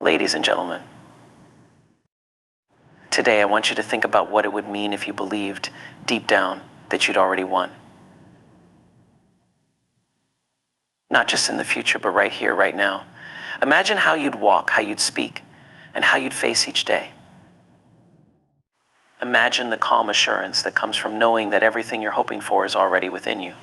Ladies and gentlemen, today I want you to think about what it would mean if you believed deep down that you'd already won. Not just in the future, but right here, right now. Imagine how you'd walk, how you'd speak, and how you'd face each day. Imagine the calm assurance that comes from knowing that everything you're hoping for is already within you.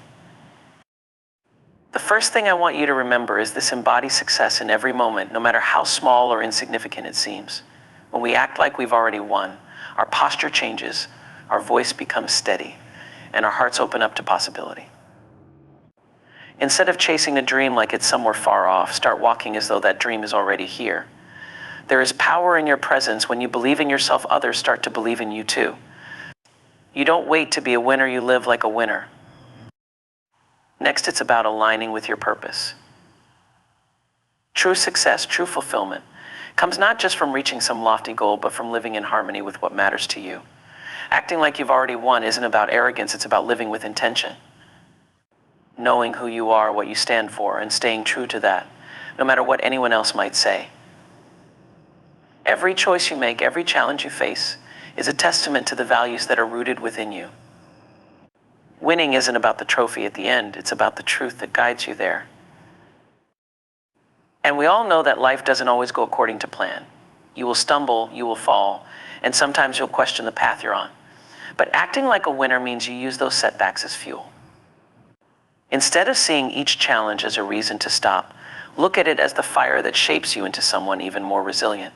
The first thing I want you to remember is this embodies success in every moment, no matter how small or insignificant it seems. When we act like we've already won, our posture changes, our voice becomes steady, and our hearts open up to possibility. Instead of chasing a dream like it's somewhere far off, start walking as though that dream is already here. There is power in your presence. When you believe in yourself, others start to believe in you too. You don't wait to be a winner, you live like a winner. Next, it's about aligning with your purpose. True success, true fulfillment, comes not just from reaching some lofty goal, but from living in harmony with what matters to you. Acting like you've already won isn't about arrogance, it's about living with intention. Knowing who you are, what you stand for, and staying true to that, no matter what anyone else might say. Every choice you make, every challenge you face, is a testament to the values that are rooted within you. Winning isn't about the trophy at the end, it's about the truth that guides you there. And we all know that life doesn't always go according to plan. You will stumble, you will fall, and sometimes you'll question the path you're on. But acting like a winner means you use those setbacks as fuel. Instead of seeing each challenge as a reason to stop, look at it as the fire that shapes you into someone even more resilient,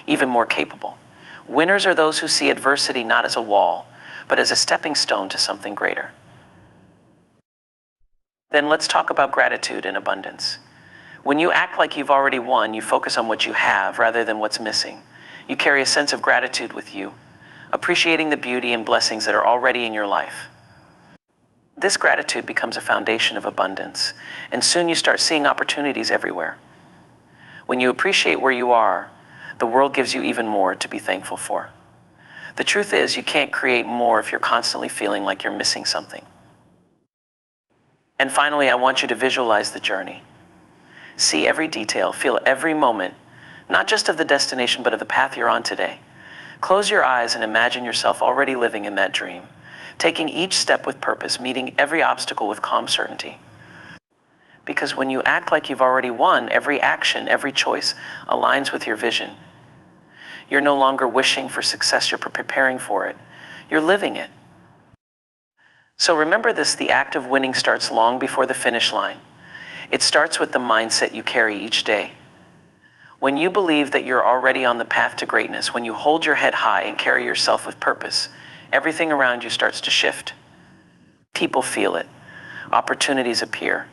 even more capable. Winners are those who see adversity not as a wall, but as a stepping stone to something greater. Then let's talk about gratitude and abundance. When you act like you've already won, you focus on what you have rather than what's missing. You carry a sense of gratitude with you, appreciating the beauty and blessings that are already in your life. This gratitude becomes a foundation of abundance, and soon you start seeing opportunities everywhere. When you appreciate where you are, the world gives you even more to be thankful for. The truth is, you can't create more if you're constantly feeling like you're missing something. And finally, I want you to visualize the journey. See every detail, feel every moment, not just of the destination, but of the path you're on today. Close your eyes and imagine yourself already living in that dream, taking each step with purpose, meeting every obstacle with calm certainty. Because when you act like you've already won, every action, every choice aligns with your vision. You're no longer wishing for success, you're preparing for it. You're living it. So remember this, the act of winning starts long before the finish line. It starts with the mindset you carry each day. When you believe that you're already on the path to greatness, when you hold your head high and carry yourself with purpose, everything around you starts to shift. People feel it. Opportunities appear.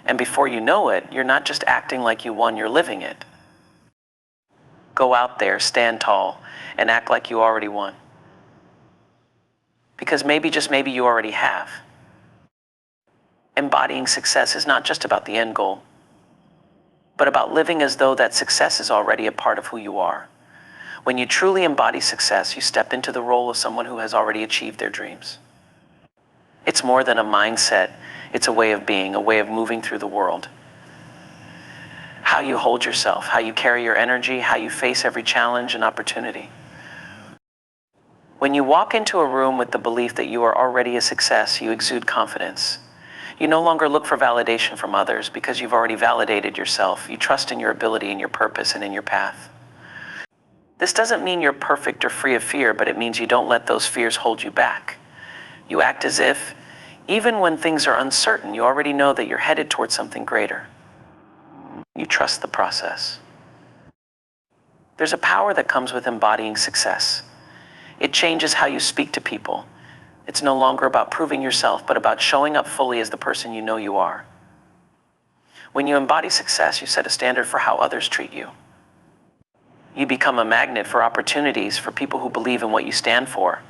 And before you know it, you're not just acting like you won, you're living it. Go out there, stand tall, and act like you already won. Because maybe, just maybe, you already have. Embodying success is not just about the end goal, but about living as though that success is already a part of who you are. When you truly embody success, you step into the role of someone who has already achieved their dreams. It's more than a mindset, it's a way of being, a way of moving through the world. How you hold yourself, how you carry your energy, how you face every challenge and opportunity. When you walk into a room with the belief that you are already a success, you exude confidence. You no longer look for validation from others because you've already validated yourself. You trust in your ability and your purpose and in your path. This doesn't mean you're perfect or free of fear, but it means you don't let those fears hold you back. You act as if, even when things are uncertain, you already know that you're headed towards something greater. You trust the process. There's a power that comes with embodying success. It changes how you speak to people. It's no longer about proving yourself, but about showing up fully as the person you know you are. When you embody success, you set a standard for how others treat you. You become a magnet for opportunities, for people who believe in what you stand for.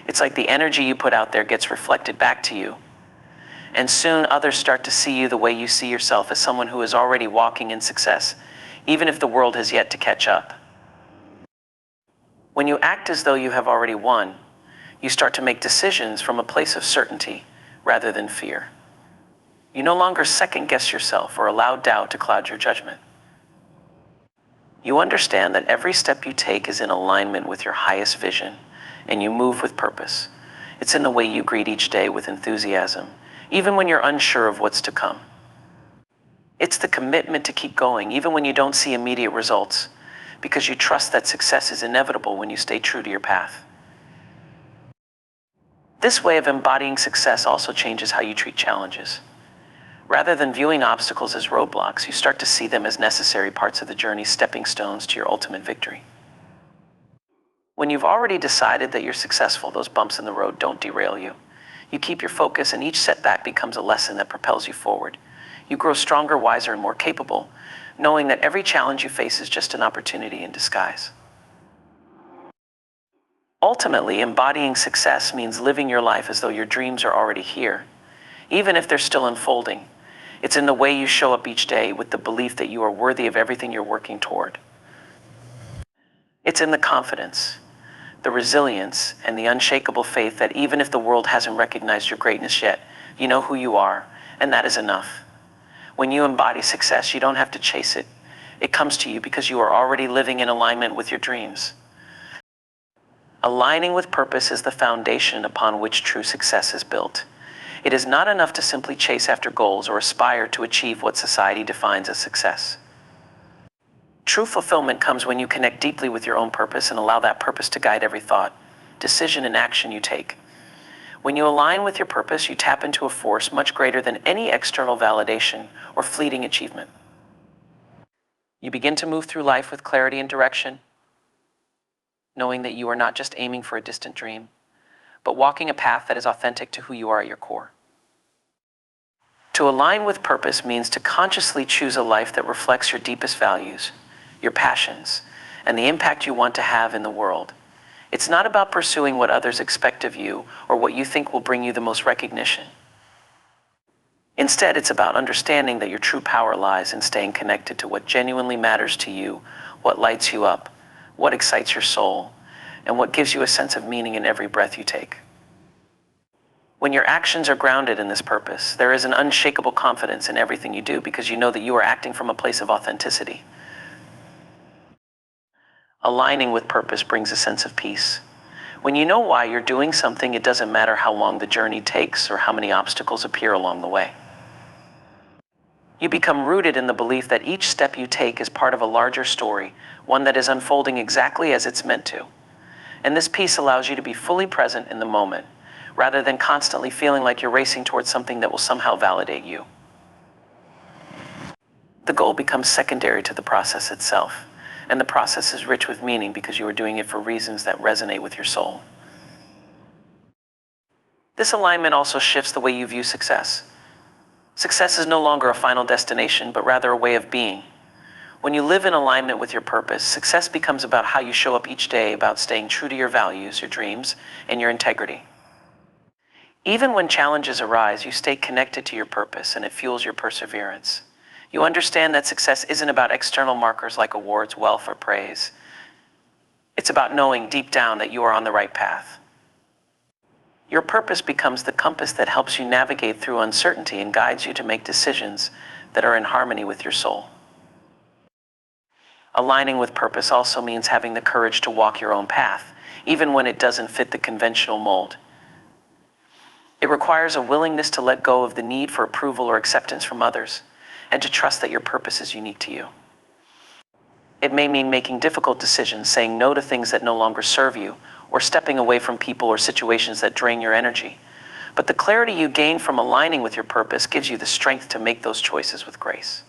It's like the energy you put out there gets reflected back to you. And soon others start to see you the way you see yourself, as someone who is already walking in success, even if the world has yet to catch up. When you act as though you have already won, you start to make decisions from a place of certainty rather than fear. You no longer second-guess yourself or allow doubt to cloud your judgment. You understand that every step you take is in alignment with your highest vision, and you move with purpose. It's in the way you greet each day with enthusiasm, even when you're unsure of what's to come. It's the commitment to keep going, even when you don't see immediate results, because you trust that success is inevitable when you stay true to your path. This way of embodying success also changes how you treat challenges. Rather than viewing obstacles as roadblocks, you start to see them as necessary parts of the journey, stepping stones to your ultimate victory. When you've already decided that you're successful, those bumps in the road don't derail you. You keep your focus, and each setback becomes a lesson that propels you forward. You grow stronger, wiser, and more capable, knowing that every challenge you face is just an opportunity in disguise. Ultimately, embodying success means living your life as though your dreams are already here, even if they're still unfolding. It's in the way you show up each day with the belief that you are worthy of everything you're working toward. It's in the confidence, the resilience, and the unshakable faith that even if the world hasn't recognized your greatness yet, you know who you are, and that is enough. When you embody success, you don't have to chase it. It comes to you because you are already living in alignment with your dreams. Aligning with purpose is the foundation upon which true success is built. It is not enough to simply chase after goals or aspire to achieve what society defines as success. True fulfillment comes when you connect deeply with your own purpose and allow that purpose to guide every thought, decision, and action you take. When you align with your purpose, you tap into a force much greater than any external validation or fleeting achievement. You begin to move through life with clarity and direction, knowing that you are not just aiming for a distant dream, but walking a path that is authentic to who you are at your core. To align with purpose means to consciously choose a life that reflects your deepest values, your passions, and the impact you want to have in the world. It's not about pursuing what others expect of you or what you think will bring you the most recognition. Instead, it's about understanding that your true power lies in staying connected to what genuinely matters to you, what lights you up, what excites your soul, and what gives you a sense of meaning in every breath you take. When your actions are grounded in this purpose, there is an unshakable confidence in everything you do because you know that you are acting from a place of authenticity. Aligning with purpose brings a sense of peace. When you know why you're doing something, it doesn't matter how long the journey takes or how many obstacles appear along the way. You become rooted in the belief that each step you take is part of a larger story, one that is unfolding exactly as it's meant to. And this peace allows you to be fully present in the moment, rather than constantly feeling like you're racing towards something that will somehow validate you. The goal becomes secondary to the process itself, and the process is rich with meaning because you are doing it for reasons that resonate with your soul. This alignment also shifts the way you view success. Success is no longer a final destination, but rather a way of being. When you live in alignment with your purpose, success becomes about how you show up each day, about staying true to your values, your dreams, and your integrity. Even when challenges arise, you stay connected to your purpose, and it fuels your perseverance. You understand that success isn't about external markers like awards, wealth, or praise. It's about knowing deep down that you are on the right path. Your purpose becomes the compass that helps you navigate through uncertainty and guides you to make decisions that are in harmony with your soul. Aligning with purpose also means having the courage to walk your own path, even when it doesn't fit the conventional mold. It requires a willingness to let go of the need for approval or acceptance from others, and to trust that your purpose is unique to you. It may mean making difficult decisions, saying no to things that no longer serve you, or stepping away from people or situations that drain your energy. But the clarity you gain from aligning with your purpose gives you the strength to make those choices with grace.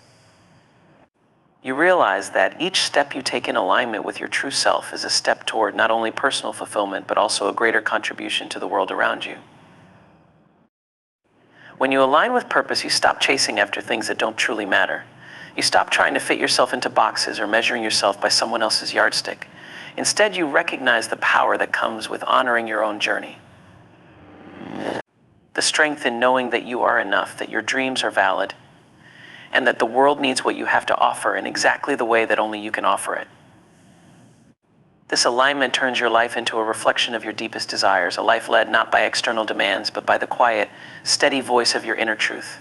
You realize that each step you take in alignment with your true self is a step toward not only personal fulfillment, but also a greater contribution to the world around you. When you align with purpose, you stop chasing after things that don't truly matter. You stop trying to fit yourself into boxes or measuring yourself by someone else's yardstick. Instead, you recognize the power that comes with honoring your own journey. The strength in knowing that you are enough, that your dreams are valid, and that the world needs what you have to offer in exactly the way that only you can offer it. This alignment turns your life into a reflection of your deepest desires, a life led not by external demands, but by the quiet, steady voice of your inner truth.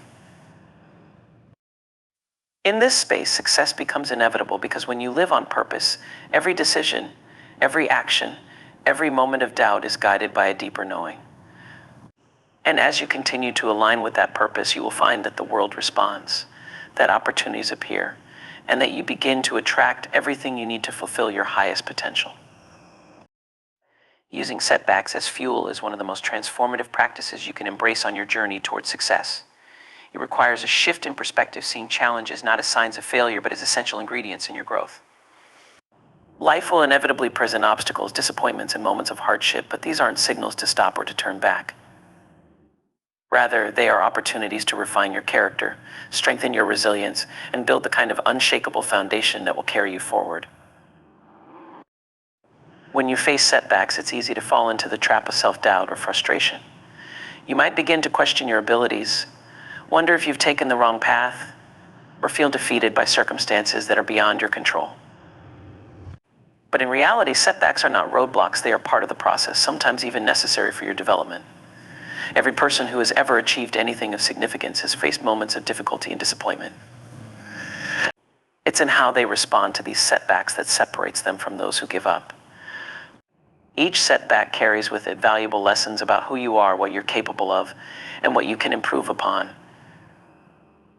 In this space, success becomes inevitable because when you live on purpose, every decision, every action, every moment of doubt is guided by a deeper knowing. And as you continue to align with that purpose, you will find that the world responds, that opportunities appear, and that you begin to attract everything you need to fulfill your highest potential. Using setbacks as fuel is one of the most transformative practices you can embrace on your journey towards success. It requires a shift in perspective, seeing challenges not as signs of failure, but as essential ingredients in your growth. Life will inevitably present obstacles, disappointments, and moments of hardship, but these aren't signals to stop or to turn back. Rather, they are opportunities to refine your character, strengthen your resilience, and build the kind of unshakable foundation that will carry you forward. When you face setbacks, it's easy to fall into the trap of self-doubt or frustration. You might begin to question your abilities, wonder if you've taken the wrong path, or feel defeated by circumstances that are beyond your control. But in reality, setbacks are not roadblocks, they are part of the process, sometimes even necessary for your development. Every person who has ever achieved anything of significance has faced moments of difficulty and disappointment. It's in how they respond to these setbacks that separates them from those who give up. Each setback carries with it valuable lessons about who you are, what you're capable of, and what you can improve upon.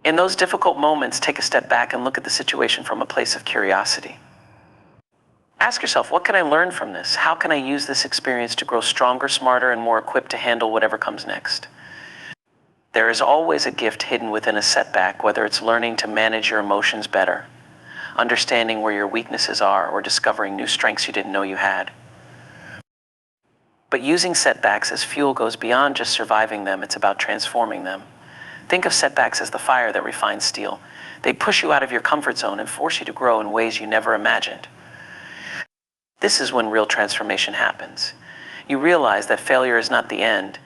In those difficult moments, take a step back and look at the situation from a place of curiosity. Ask yourself, what can I learn from this? How can I use this experience to grow stronger, smarter, and more equipped to handle whatever comes next? There is always a gift hidden within a setback, whether it's learning to manage your emotions better, understanding where your weaknesses are, or discovering new strengths you didn't know you had. But using setbacks as fuel goes beyond just surviving them, it's about transforming them. Think of setbacks as the fire that refines steel. They push you out of your comfort zone and force you to grow in ways you never imagined. This is when real transformation happens. You realize that failure is not the end,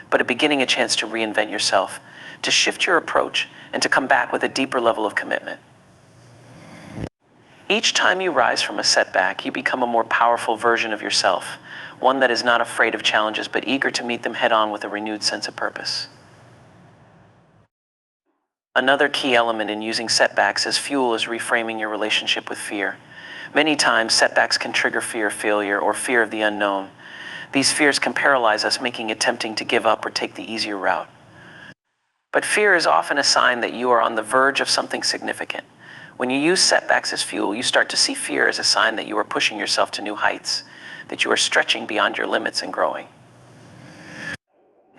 but a beginning, a chance to reinvent yourself, to shift your approach, and to come back with a deeper level of commitment. Each time you rise from a setback, you become a more powerful version of yourself, one that is not afraid of challenges, but eager to meet them head-on with a renewed sense of purpose. Another key element in using setbacks as fuel is reframing your relationship with fear. Many times, setbacks can trigger fear of failure or fear of the unknown. These fears can paralyze us, making it tempting to give up or take the easier route. But fear is often a sign that you are on the verge of something significant. When you use setbacks as fuel, you start to see fear as a sign that you are pushing yourself to new heights, that you are stretching beyond your limits and growing.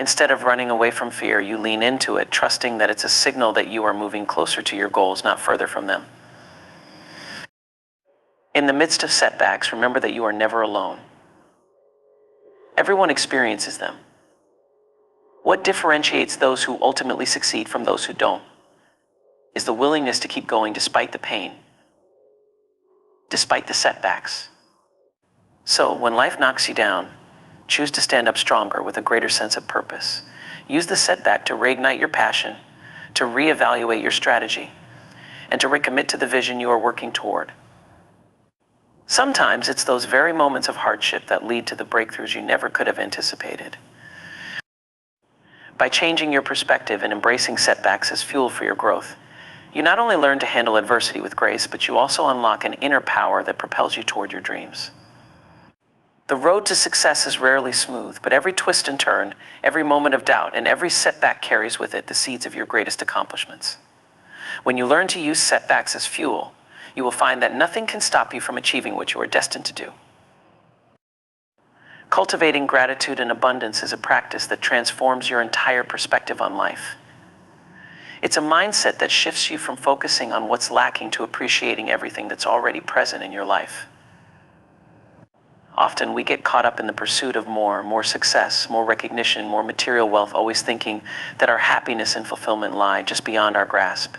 Instead of running away from fear, you lean into it, trusting that it's a signal that you are moving closer to your goals, not further from them. In the midst of setbacks, remember that you are never alone. Everyone experiences them. What differentiates those who ultimately succeed from those who don't is the willingness to keep going despite the pain, despite the setbacks. So when life knocks you down, choose to stand up stronger with a greater sense of purpose. Use the setback to reignite your passion, to reevaluate your strategy, and to recommit to the vision you are working toward. Sometimes it's those very moments of hardship that lead to the breakthroughs you never could have anticipated. By changing your perspective and embracing setbacks as fuel for your growth, you not only learn to handle adversity with grace, but you also unlock an inner power that propels you toward your dreams. The road to success is rarely smooth, but every twist and turn, every moment of doubt, and every setback carries with it the seeds of your greatest accomplishments. When you learn to use setbacks as fuel, you will find that nothing can stop you from achieving what you are destined to do. Cultivating gratitude and abundance is a practice that transforms your entire perspective on life. It's a mindset that shifts you from focusing on what's lacking to appreciating everything that's already present in your life. Often we get caught up in the pursuit of more success, more recognition, more material wealth, always thinking that our happiness and fulfillment lie just beyond our grasp.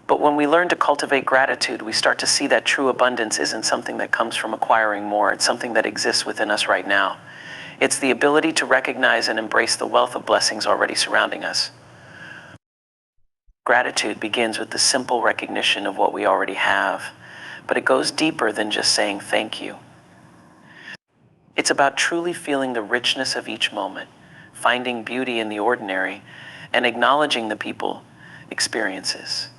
But when we learn to cultivate gratitude, we start to see that true abundance isn't something that comes from acquiring more. It's something that exists within us right now. It's the ability to recognize and embrace the wealth of blessings already surrounding us. Gratitude begins with the simple recognition of what we already have, but it goes deeper than just saying thank you. It's about truly feeling the richness of each moment, finding beauty in the ordinary, and acknowledging the people, experiences,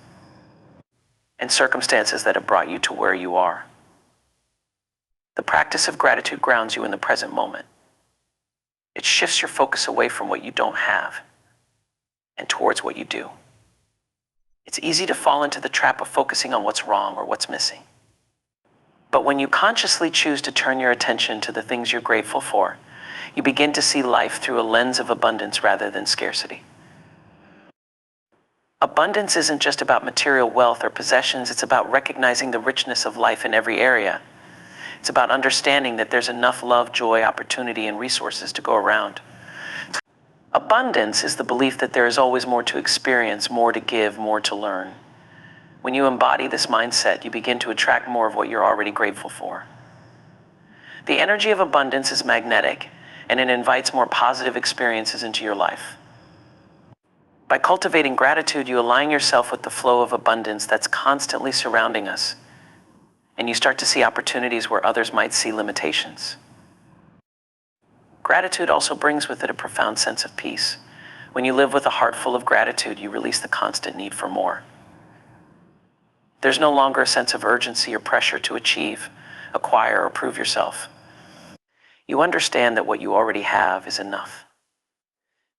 and circumstances that have brought you to where you are. The practice of gratitude grounds you in the present moment. It shifts your focus away from what you don't have and towards what you do. It's easy to fall into the trap of focusing on what's wrong or what's missing. But when you consciously choose to turn your attention to the things you're grateful for, you begin to see life through a lens of abundance rather than scarcity. Abundance isn't just about material wealth or possessions, it's about recognizing the richness of life in every area. It's about understanding that there's enough love, joy, opportunity, and resources to go around. Abundance is the belief that there is always more to experience, more to give, more to learn. When you embody this mindset, you begin to attract more of what you're already grateful for. The energy of abundance is magnetic, and it invites more positive experiences into your life. By cultivating gratitude, you align yourself with the flow of abundance that's constantly surrounding us, and you start to see opportunities where others might see limitations. Gratitude also brings with it a profound sense of peace. When you live with a heart full of gratitude, you release the constant need for more. There's no longer a sense of urgency or pressure to achieve, acquire, or prove yourself. You understand that what you already have is enough.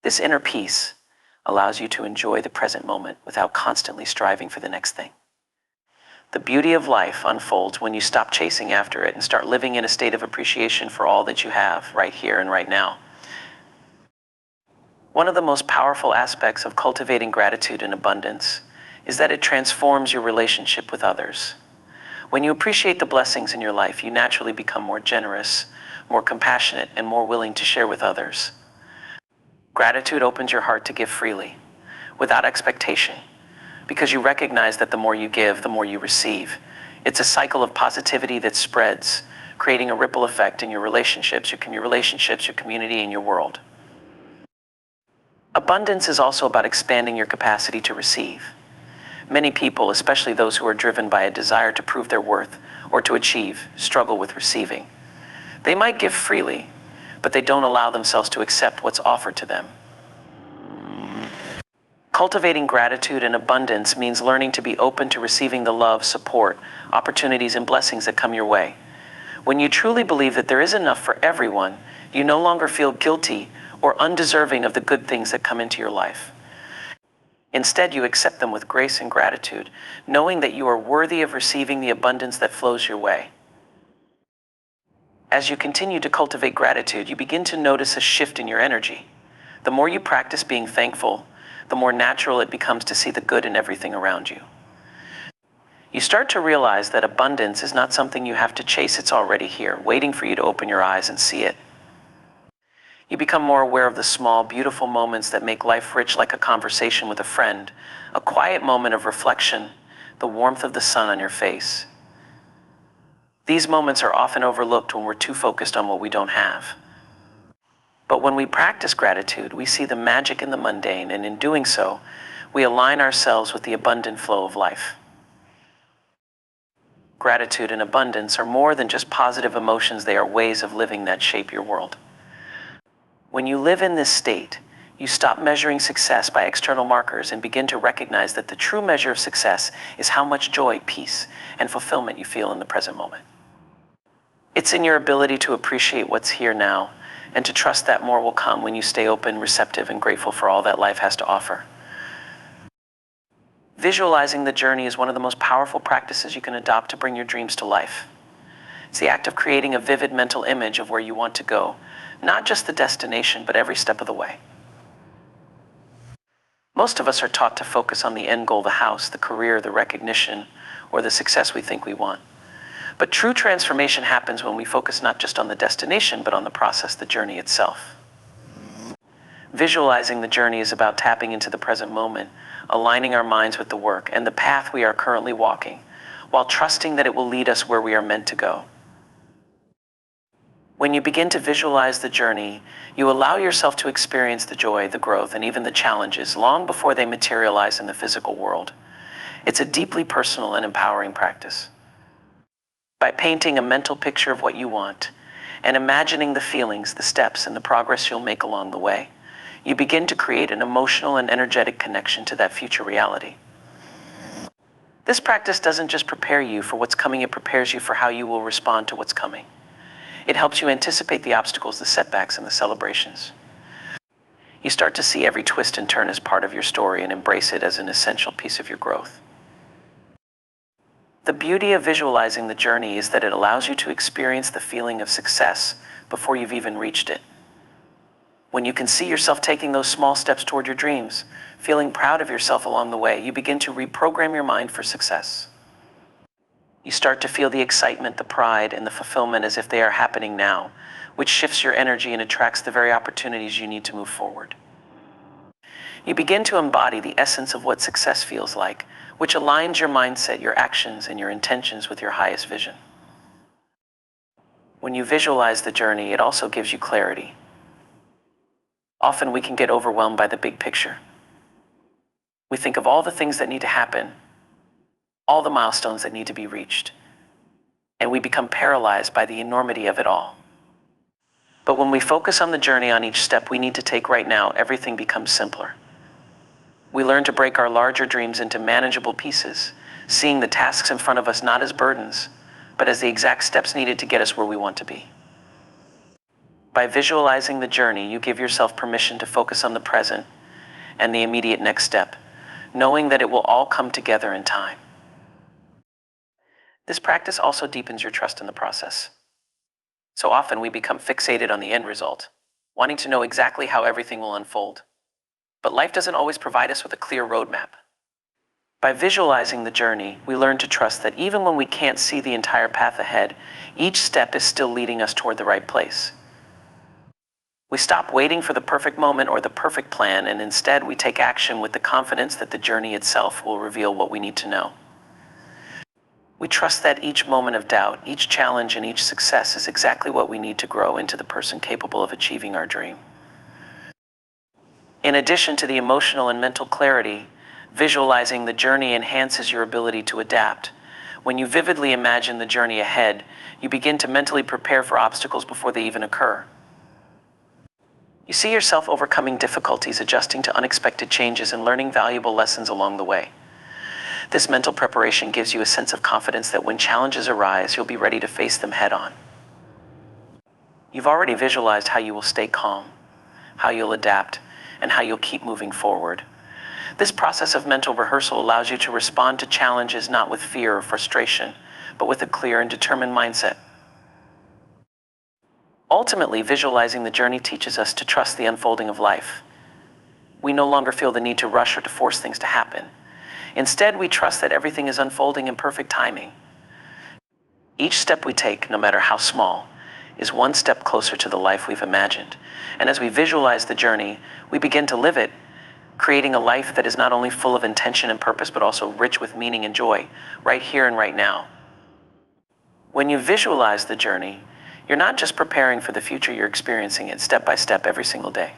This inner peace allows you to enjoy the present moment without constantly striving for the next thing. The beauty of life unfolds when you stop chasing after it and start living in a state of appreciation for all that you have right here and right now. One of the most powerful aspects of cultivating gratitude and abundance is that it transforms your relationship with others. When you appreciate the blessings in your life, you naturally become more generous, more compassionate, and more willing to share with others. Gratitude opens your heart to give freely, without expectation, because you recognize that the more you give, the more you receive. It's a cycle of positivity that spreads, creating a ripple effect in your relationships, your community, and your world. Abundance is also about expanding your capacity to receive. Many people, especially those who are driven by a desire to prove their worth or to achieve, struggle with receiving. They might give freely, but they don't allow themselves to accept what's offered to them. Cultivating gratitude and abundance means learning to be open to receiving the love, support, opportunities, and blessings that come your way. When you truly believe that there is enough for everyone, you no longer feel guilty or undeserving of the good things that come into your life. Instead, you accept them with grace and gratitude, knowing that you are worthy of receiving the abundance that flows your way. As you continue to cultivate gratitude, you begin to notice a shift in your energy. The more you practice being thankful, the more natural it becomes to see the good in everything around you. You start to realize that abundance is not something you have to chase, it's already here, waiting for you to open your eyes and see it. You become more aware of the small, beautiful moments that make life rich, like a conversation with a friend, a quiet moment of reflection, the warmth of the sun on your face. These moments are often overlooked when we're too focused on what we don't have. But when we practice gratitude, we see the magic in the mundane, and in doing so, we align ourselves with the abundant flow of life. Gratitude and abundance are more than just positive emotions, they are ways of living that shape your world. When you live in this state, you stop measuring success by external markers and begin to recognize that the true measure of success is how much joy, peace, and fulfillment you feel in the present moment. It's in your ability to appreciate what's here now and to trust that more will come when you stay open, receptive, and grateful for all that life has to offer. Visualizing the journey is one of the most powerful practices you can adopt to bring your dreams to life. It's the act of creating a vivid mental image of where you want to go, not just the destination, but every step of the way. Most of us are taught to focus on the end goal, the house, the career, the recognition, or the success we think we want. But true transformation happens when we focus not just on the destination, but on the process, the journey itself. Visualizing the journey is about tapping into the present moment, aligning our minds with the work and the path we are currently walking, while trusting that it will lead us where we are meant to go. When you begin to visualize the journey, you allow yourself to experience the joy, the growth, and even the challenges long before they materialize in the physical world. It's a deeply personal and empowering practice. By painting a mental picture of what you want and imagining the feelings, the steps, and the progress you'll make along the way, you begin to create an emotional and energetic connection to that future reality. This practice doesn't just prepare you for what's coming, it prepares you for how you will respond to what's coming. It helps you anticipate the obstacles, the setbacks, and the celebrations. You start to see every twist and turn as part of your story and embrace it as an essential piece of your growth. The beauty of visualizing the journey is that it allows you to experience the feeling of success before you've even reached it. When you can see yourself taking those small steps toward your dreams, feeling proud of yourself along the way, you begin to reprogram your mind for success. You start to feel the excitement, the pride, and the fulfillment as if they are happening now, which shifts your energy and attracts the very opportunities you need to move forward. You begin to embody the essence of what success feels like, which aligns your mindset, your actions, and your intentions with your highest vision. When you visualize the journey, it also gives you clarity. Often we can get overwhelmed by the big picture. We think of all the things that need to happen, all the milestones that need to be reached, and we become paralyzed by the enormity of it all. But when we focus on the journey, on each step we need to take right now, everything becomes simpler. We learn to break our larger dreams into manageable pieces, seeing the tasks in front of us not as burdens, but as the exact steps needed to get us where we want to be. By visualizing the journey, you give yourself permission to focus on the present and the immediate next step, knowing that it will all come together in time. This practice also deepens your trust in the process. So often we become fixated on the end result, wanting to know exactly how everything will unfold. But life doesn't always provide us with a clear roadmap. By visualizing the journey, we learn to trust that even when we can't see the entire path ahead, each step is still leading us toward the right place. We stop waiting for the perfect moment or the perfect plan, and instead we take action with the confidence that the journey itself will reveal what we need to know. We trust that each moment of doubt, each challenge, and each success is exactly what we need to grow into the person capable of achieving our dream. In addition to the emotional and mental clarity, visualizing the journey enhances your ability to adapt. When you vividly imagine the journey ahead, you begin to mentally prepare for obstacles before they even occur. You see yourself overcoming difficulties, adjusting to unexpected changes, and learning valuable lessons along the way. This mental preparation gives you a sense of confidence that when challenges arise, you'll be ready to face them head on. You've already visualized how you will stay calm, how you'll adapt, and how you'll keep moving forward. This process of mental rehearsal allows you to respond to challenges not with fear or frustration, but with a clear and determined mindset. Ultimately, visualizing the journey teaches us to trust the unfolding of life. We no longer feel the need to rush or to force things to happen. Instead, we trust that everything is unfolding in perfect timing. Each step we take, no matter how small, is one step closer to the life we've imagined. And as we visualize the journey, we begin to live it, creating a life that is not only full of intention and purpose, but also rich with meaning and joy, right here and right now. When you visualize the journey, you're not just preparing for the future, you're experiencing it step by step every single day.